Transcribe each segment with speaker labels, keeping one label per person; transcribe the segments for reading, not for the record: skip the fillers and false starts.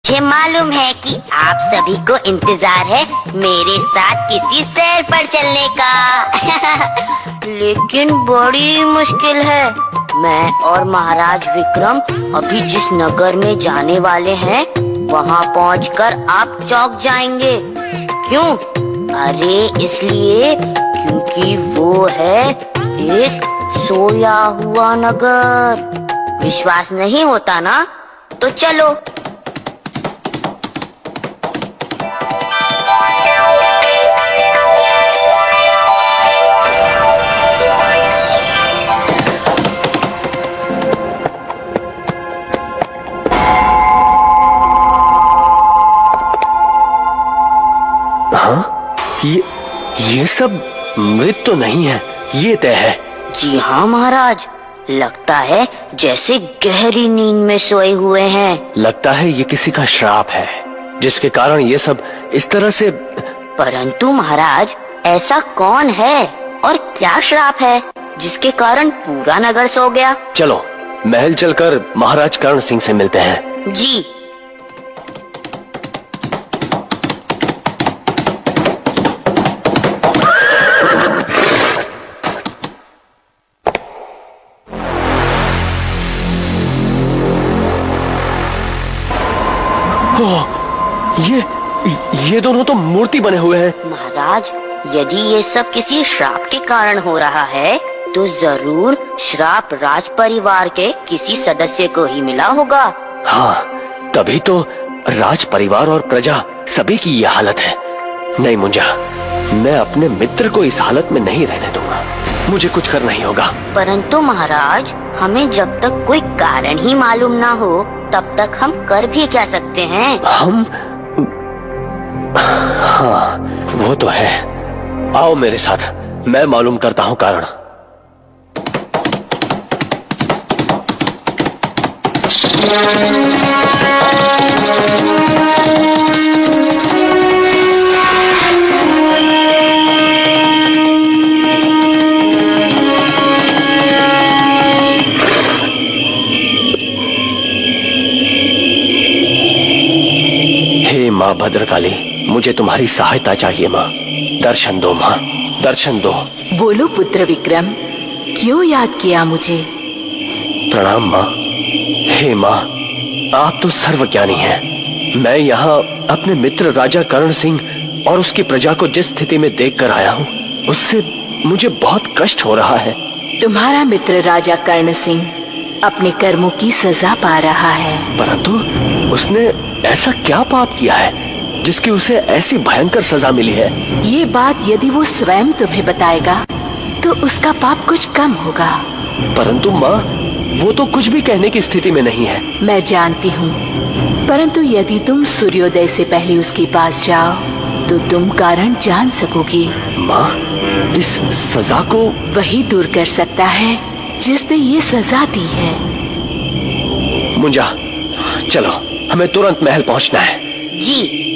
Speaker 1: मुझे मालूम है कि आप सभी को इंतजार है मेरे साथ किसी सैर पर चलने का। लेकिन बड़ी मुश्किल है। मैं और महाराज विक्रम अभी जिस नगर में जाने वाले हैं, वहाँ पहुँचकर आप चौंक जाएंगे। क्यों? अरे इसलिए क्योंकि वो है एक सोया हुआ नगर। विश्वास नहीं होता ना? तो चलो।
Speaker 2: हाँ, ये सब मृत तो नहीं है, ये तय है।
Speaker 1: जी हाँ महाराज, लगता है जैसे गहरी नींद में सोए हुए हैं।
Speaker 2: लगता है ये किसी का श्राप है, जिसके कारण ये सब इस तरह से।
Speaker 1: परंतु महाराज, ऐसा कौन है और क्या श्राप है जिसके कारण पूरा नगर सो गया?
Speaker 2: चलो महल चलकर महाराज कर्ण सिंह से मिलते हैं।
Speaker 1: जी।
Speaker 2: ये दोनों तो मूर्ति बने हुए हैं।
Speaker 1: महाराज, यदि ये सब किसी श्राप के कारण हो रहा है, तो जरूर श्राप राज परिवार के किसी सदस्य को ही मिला होगा।
Speaker 2: हाँ, तभी तो राज परिवार और प्रजा सभी की ये हालत है। नहीं मुंजा, मैं अपने मित्र को इस हालत में नहीं रहने दूंगा। मुझे कुछ करना ही होगा।
Speaker 1: परंतु महाराज, हमें जब तक कोई कारण ही मालूम ना हो, तब तक हम कर भी क्या सकते हैं?
Speaker 2: हम? हाँ, वो तो है। आओ मेरे साथ, मैं मालूम करता हूँ कारण। हे माँ भद्रकाली, मुझे तुम्हारी सहायता चाहिए माँ। दर्शन दो माँ, दर्शन दो।
Speaker 3: बोलो पुत्र विक्रम, क्यों याद किया मुझे?
Speaker 2: प्रणाम माँ। हे माँ, आप तो सर्वज्ञानी हैं। मैं यहाँ अपने मित्र राजा कर्ण सिंह और उसकी प्रजा को जिस स्थिति में देखकर आया हूँ, उससे मुझे बहुत कष्ट हो रहा है।
Speaker 3: तुम्हारा मित्र राजा कर्ण सिंह अपने कर्मों की सजा पा रहा है।
Speaker 2: परंतु उसने ऐसा क्या पाप किया है जिसकी उसे ऐसी भयंकर सजा मिली है?
Speaker 3: ये बात यदि वो स्वयं तुम्हें बताएगा तो उसका पाप कुछ कम होगा।
Speaker 2: परंतु माँ, वो तो कुछ भी कहने की स्थिति में नहीं है।
Speaker 3: मैं जानती हूँ, परंतु यदि तुम सूर्योदय से पहले उसके पास जाओ तो तुम कारण जान सकोगी।
Speaker 2: माँ, इस सजा को
Speaker 3: वही दूर कर सकता है जिसने ये सजा दी है।
Speaker 2: मुंजा, चलो, हमें तुरंत महल पहुँचना है।
Speaker 1: जी।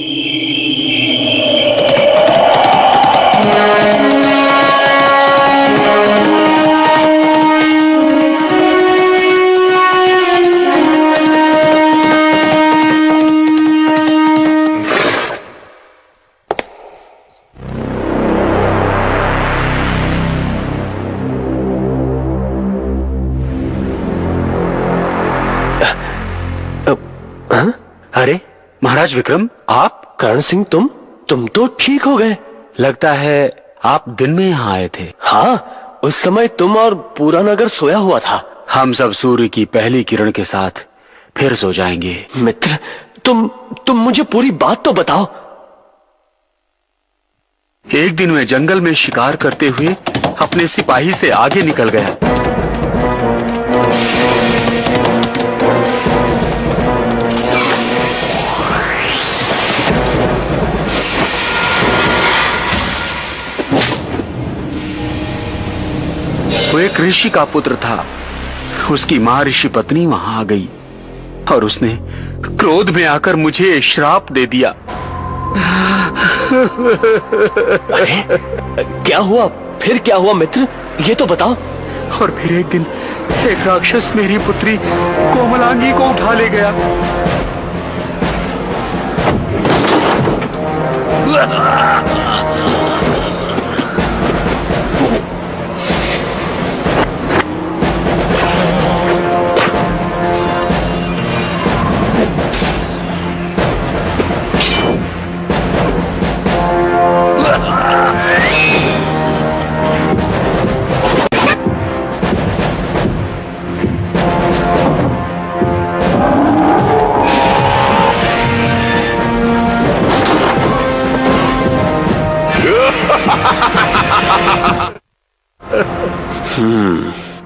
Speaker 4: अरे महाराज विक्रम, आप?
Speaker 2: कर्ण सिंह, तुम तो ठीक हो गए।
Speaker 4: लगता है आप दिन में यहाँ आए थे।
Speaker 2: हाँ, उस समय तुम और पूरा नगर सोया हुआ था।
Speaker 4: हम सब सूर्य की पहली किरण के साथ फिर सो जाएंगे।
Speaker 2: मित्र, तुम मुझे पूरी बात तो बताओ।
Speaker 4: एक दिन मैं जंगल में शिकार करते हुए अपने सिपाही से आगे निकल गया। वो एक ऋषि का पुत्र था। उसकी माँ ऋषि पत्नी वहां आ गई और उसने क्रोध में आकर मुझे श्राप दे दिया।
Speaker 2: अरे, क्या हुआ? फिर क्या हुआ मित्र, ये तो बताओ।
Speaker 4: और फिर एक दिन एक राक्षस मेरी पुत्री कोमलांगी को उठा ले गया।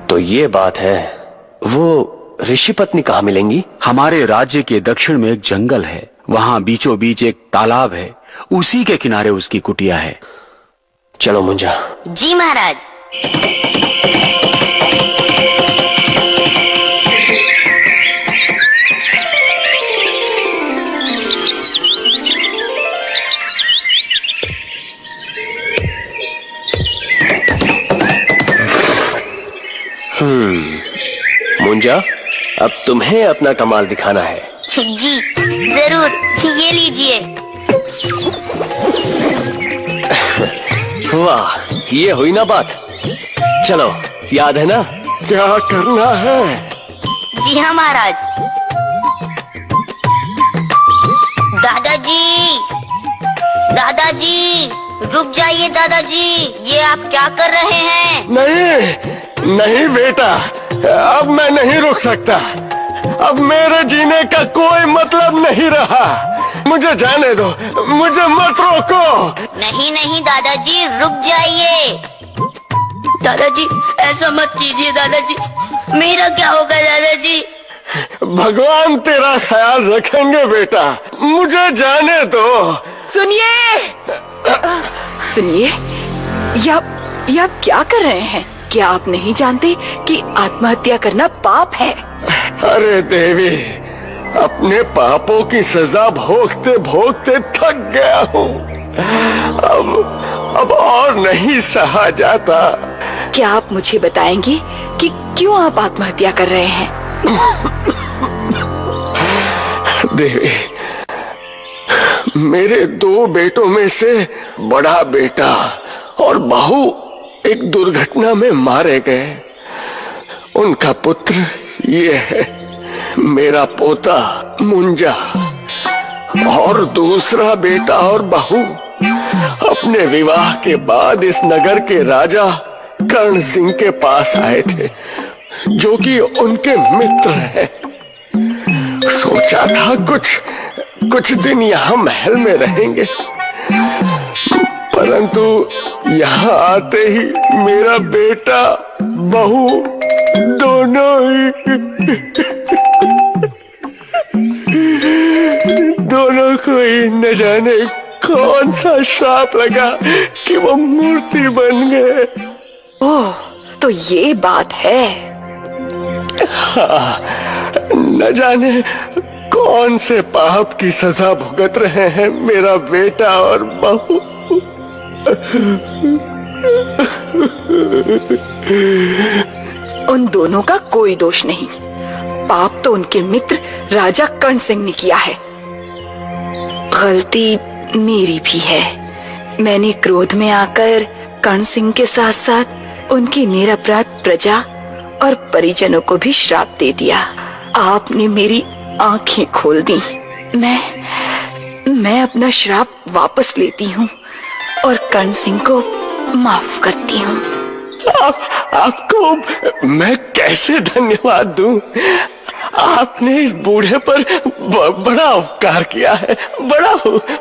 Speaker 2: तो ये बात है। वो ऋषि पत्नी कहाँ मिलेंगी?
Speaker 4: हमारे राज्य के दक्षिण में एक जंगल है, वहाँ बीचों बीच एक तालाब है, उसी के किनारे उसकी कुटिया है।
Speaker 2: चलो मुंजा।
Speaker 1: जी महाराज।
Speaker 2: मुंजा, अब तुम्हें अपना कमाल दिखाना है।
Speaker 1: जी जरूर, ये लीजिए।
Speaker 2: वाह, ये हुई ना बात। चलो, याद है ना क्या करना है?
Speaker 1: जी हाँ महाराज। दादाजी, दादाजी, रुक जाइए दादाजी, ये आप क्या कर रहे हैं?
Speaker 2: नहीं, नहीं बेटा, अब मैं नहीं रुक सकता। अब मेरे जीने का कोई मतलब नहीं रहा। मुझे जाने दो, मुझे मत रोको।
Speaker 1: नहीं नहीं दादाजी, रुक जाइए। दादाजी ऐसा मत कीजिए दादाजी, मेरा क्या होगा दादाजी?
Speaker 2: भगवान तेरा ख्याल रखेंगे बेटा, मुझे जाने दो।
Speaker 3: सुनिए, सुनिए, ये आप क्या कर रहे हैं? क्या आप नहीं जानते कि आत्महत्या करना पाप है?
Speaker 2: अरे देवी, अपने पापों की सजा भोगते भोगते थक गया हूँ। अब और नहीं सहा जाता।
Speaker 3: क्या आप मुझे बताएंगे कि क्यों आप आत्महत्या कर रहे हैं?
Speaker 2: देवी, मेरे 2 बेटों में से बड़ा बेटा और बहू एक दुर्घटना में मारे गए। उनका पुत्र ये है, मेरा पोता मुंजा, और दूसरा बेटा और बहू अपने विवाह के बाद इस नगर के राजा कर्ण सिंह के पास आए थे, जो कि उनके मित्र हैं। सोचा था कुछ दिन यहाँ महल में रहेंगे, परंतु यहाँ आते ही मेरा बेटा बहू दोनों को ही न जाने कौन सा श्राप लगा कि वो मूर्ति बन गए।
Speaker 3: ओह, तो ये बात है।
Speaker 2: हाँ, न जाने कौन से पाप की सजा भुगत रहे हैं मेरा बेटा और बहू।
Speaker 3: उन दोनों का कोई दोष नहीं, पाप तो उनके मित्र राजा कर्ण सिंह ने किया है। गलती मेरी भी है। मैंने क्रोध में आकर कर्ण सिंह के साथ साथ उनकी निरपराध प्रजा और परिजनों को भी श्राप दे दिया। आपने मेरी आंखें खोल दी। मैं अपना श्राप वापस लेती हूँ और कर्ण सिंह को माफ करती हूँ।
Speaker 2: आपको मैं कैसे धन्यवाद दूं? आपने इस बूढ़े पर बड़ा उपकार किया है, बड़ा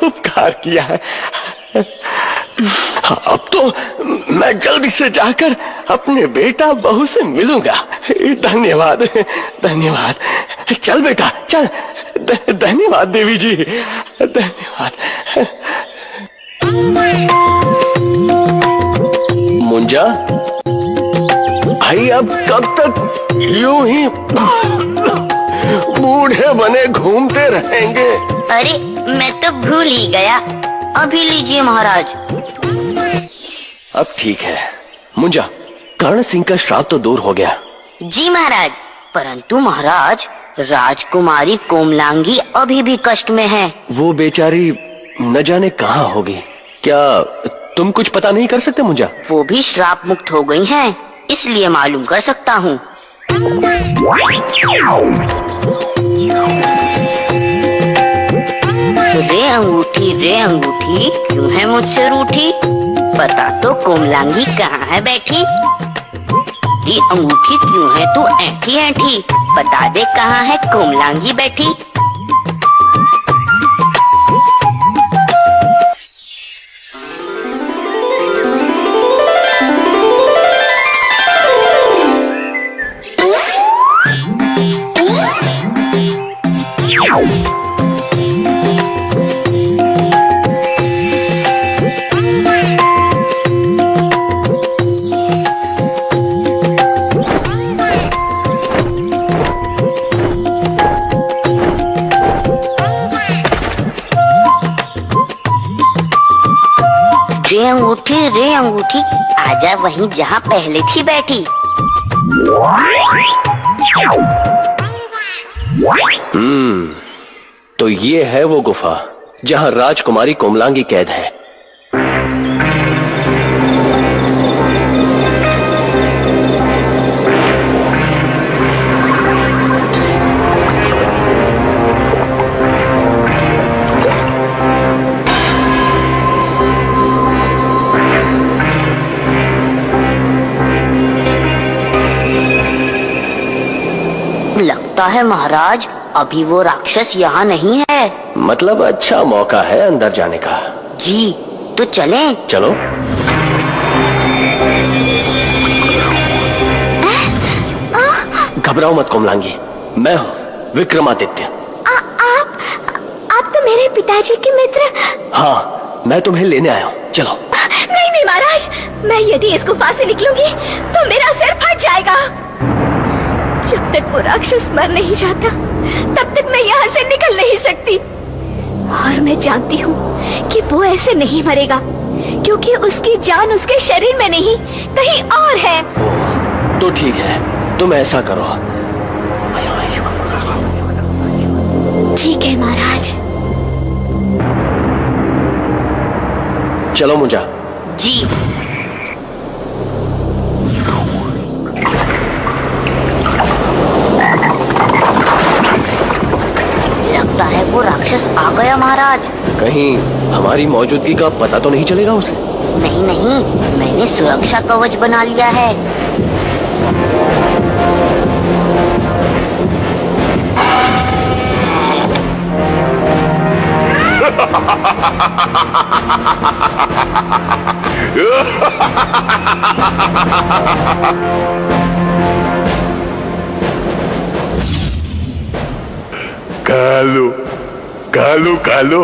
Speaker 2: उपकार किया है। अब तो मैं जल्दी से जाकर अपने बेटा बहू से मिलूंगा। धन्यवाद, धन्यवाद। चल बेटा चल। धन्यवाद देवी जी, धन्यवाद। मुंजा भाई, अब कब तक यूं ही बूढ़े बने घूमते रहेंगे?
Speaker 1: अरे मैं तो भूल ही गया। अभी लीजिए महाराज।
Speaker 2: अब ठीक है मुंजा, कर्ण सिंह का श्राप तो दूर हो गया।
Speaker 1: जी महाराज, परंतु महाराज राजकुमारी कोमलांगी अभी भी कष्ट में है।
Speaker 2: वो बेचारी न जाने कहाँ होगी। क्या तुम कुछ पता नहीं कर सकते मुझे?
Speaker 1: वो भी श्राप मुक्त हो गई हैं, इसलिए मालूम कर सकता हूँ। रे अंगूठी क्यों है मुझसे रूठी? बता तो कोमलांगी कहाँ है बैठी? ये अंगूठी क्यों है तू ऐठी ऐठी? बता दे कहाँ है कोमलांगी बैठी? रे अंगूठी आजा वहीं जहाँ पहले थी बैठी।
Speaker 2: तो ये है वो गुफा जहाँ राजकुमारी कोमलांगी कैद है।
Speaker 1: लगता है महाराज अभी वो राक्षस यहाँ नहीं है।
Speaker 2: मतलब अच्छा मौका है अंदर जाने का।
Speaker 1: जी तो चलें?
Speaker 2: चलो। घबराओ मत कोमलांगी, मैं हूँ विक्रमादित्य।
Speaker 5: आप तो मेरे पिताजी के मित्र।
Speaker 2: हाँ, मैं तुम्हें लेने आया हूँ, चलो।
Speaker 5: नहीं नहीं महाराज, मैं यदि इस गुफा से निकलूंगी तो मेरा सिर फट जाएगा। जब तक वो राक्षस मर नहीं जाता तब तक मैं यहाँ से निकल नहीं सकती। और मैं जानती हूँ कि वो ऐसे नहीं मरेगा, क्योंकि उसकी जान उसके शरीर में नहीं कहीं और है।
Speaker 2: तो ठीक है, तुम ऐसा करो।
Speaker 5: ठीक है महाराज।
Speaker 2: चलो मुझा।
Speaker 1: जी। लगता है वो राक्षस आ गया महाराज।
Speaker 2: कहीं हमारी मौजूदगी का पता तो नहीं चलेगा उसे?
Speaker 1: नहीं नहीं, मैंने सुरक्षा कवच बना लिया है।
Speaker 6: खा लो।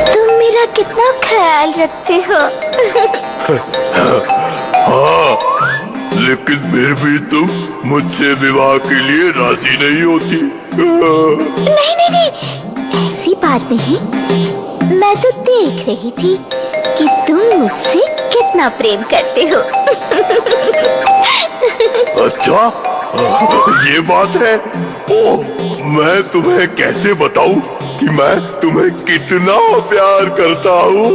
Speaker 5: तुम मेरा कितना ख्याल रखते हो।
Speaker 6: हाँ, लेकिन फिर भी तुम मुझसे विवाह के लिए राजी नहीं होती।
Speaker 5: नहीं नहीं नहीं, ऐसी बात नहीं। मैं तो देख रही थी कि तुम मुझसे कितना प्रेम करते हो।
Speaker 6: अच्छा, ये बात है। ओह, मैं तुम्हें कैसे बताऊं कि मैं तुम्हें कितना प्यार करता हूँ।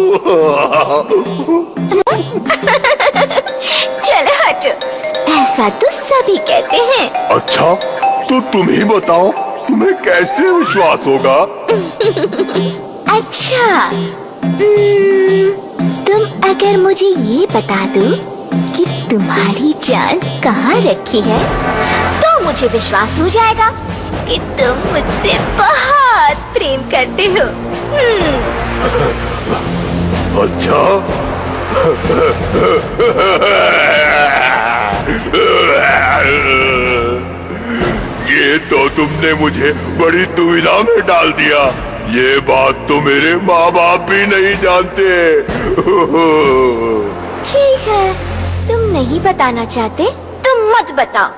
Speaker 5: चलो हटो, ऐसा तो सभी कहते हैं।
Speaker 6: अच्छा, तो तुम ही बताओ, तुम्हें कैसे विश्वास होगा?
Speaker 5: अच्छा, तुम अगर मुझे ये बता दो कि तुम्हारी जान कहाँ रखी है, तो मुझे विश्वास हो जाएगा कि तुम मुझसे बहुत प्रेम करते हो।
Speaker 6: अच्छा, ये तो तुमने मुझे बड़ी दुविधा में डाल दिया। ये बात तो मेरे माँ बाप भी नहीं जानते।
Speaker 5: ठीक है, तुम नहीं बताना चाहते तुम मत बताओ।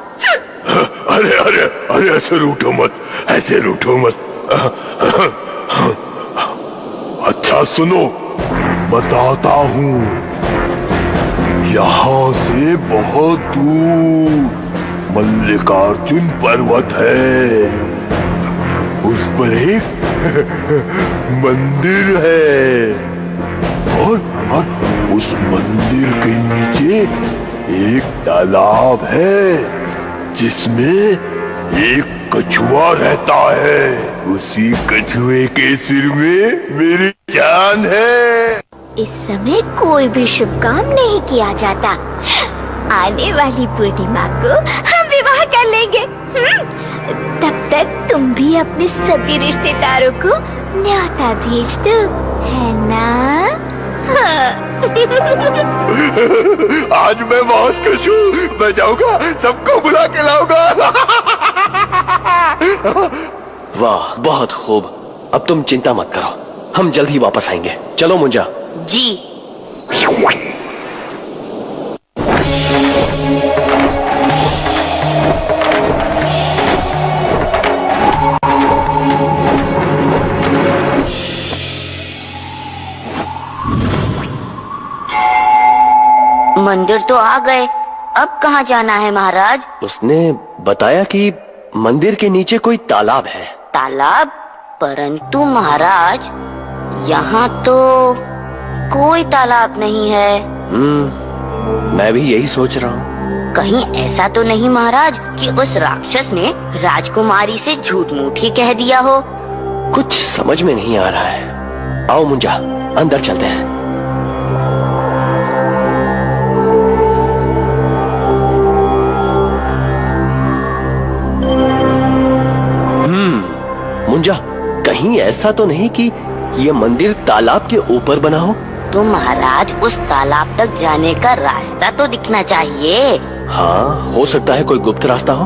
Speaker 6: अरे अरे अरे, ऐसे रूठो मत, ऐसे रूठो मत। अच्छा सुनो, बताता हूँ। यहाँ से बहुत दूर मल्लिकार्जुन पर्वत है। उस पर एक मंदिर है और उस मंदिर के नीचे एक तालाब है जिसमें एक कछुआ रहता है। उसी कछुए के सिर में मेरी जान है।
Speaker 5: इस समय कोई भी शुभ काम नहीं किया जाता। आने वाली पूर्णिमा को हम विवाह कर लेंगे। तब तक तुम भी अपने सभी रिश्तेदारों को न्योता भेज दो, है ना?
Speaker 6: आज मैं बहुत खुश हूँ। मैं जाऊंगा, सबको बुला के लाऊंगा।
Speaker 2: वाह, बहुत खूब। अब तुम चिंता मत करो, हम जल्द ही वापस आएंगे। चलो मुंजा।
Speaker 1: जी। मंदिर तो आ गए, अब कहाँ जाना है महाराज?
Speaker 2: उसने बताया कि मंदिर के नीचे कोई तालाब है।
Speaker 1: तालाब? परंतु महाराज, यहाँ तो कोई तालाब नहीं है।
Speaker 2: मैं भी यही सोच रहा हूँ।
Speaker 1: कहीं ऐसा तो नहीं महाराज कि उस राक्षस ने राजकुमारी से झूठ मूठ ही कह दिया हो?
Speaker 2: कुछ समझ में नहीं आ रहा है। आओ मुंजा, अंदर चलते हैं। मुंजा, कहीं ऐसा तो नहीं कि ये मंदिर तालाब के ऊपर बना हो?
Speaker 1: तो महाराज, उस तालाब तक जाने का रास्ता तो दिखना चाहिए।
Speaker 2: हाँ, हो सकता है कोई गुप्त रास्ता हो।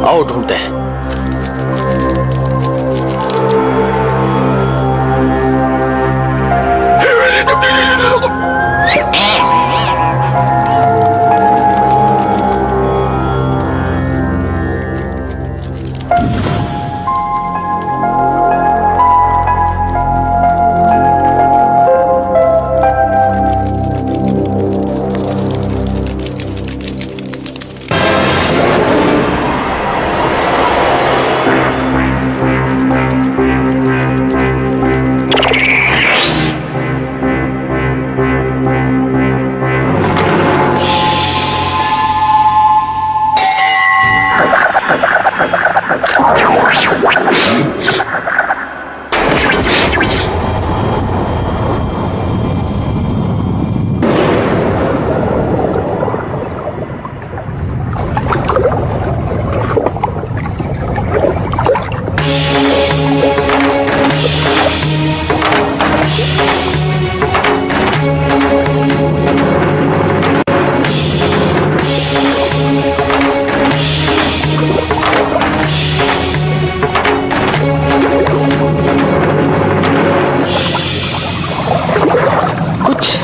Speaker 2: आओ ढूंढते हैं।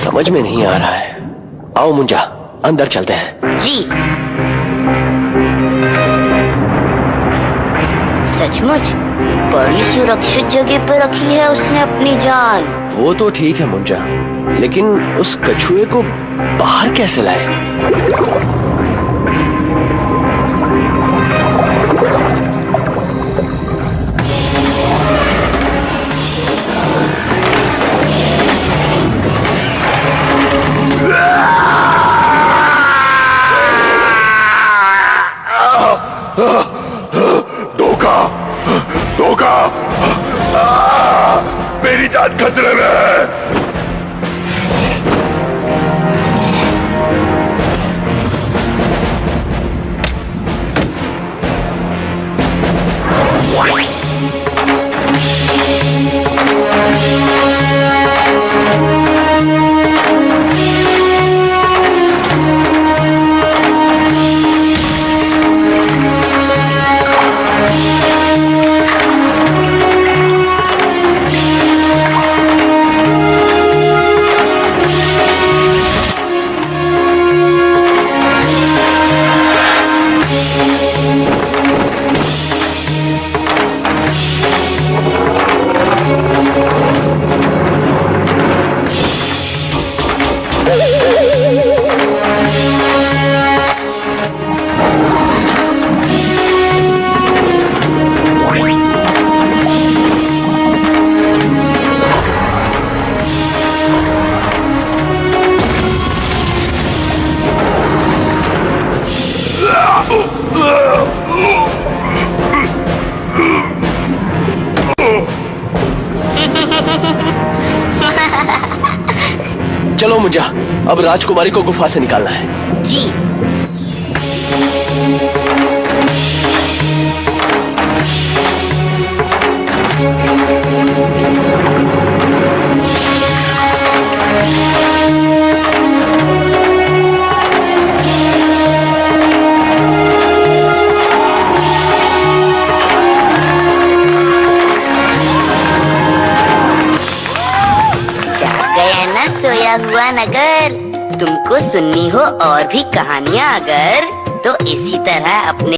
Speaker 2: समझ में नहीं आ रहा है। आओ मुंजा, अंदर चलते हैं।
Speaker 1: जी। सचमुच बड़ी सुरक्षित जगह पर रखी है उसने अपनी जान।
Speaker 2: वो तो ठीक है मुंजा, लेकिन उस कछुए को बाहर कैसे लाए?
Speaker 6: धोखा! मेरी जान खतरे में है।
Speaker 2: चलो मुंजा, अब राजकुमारी को गुफा से निकालना है।
Speaker 1: जी। जाग गया ना सोया हुआ नगर। तुमको सुननी हो और भी कहानियाँ अगर, तो इसी तरह अपने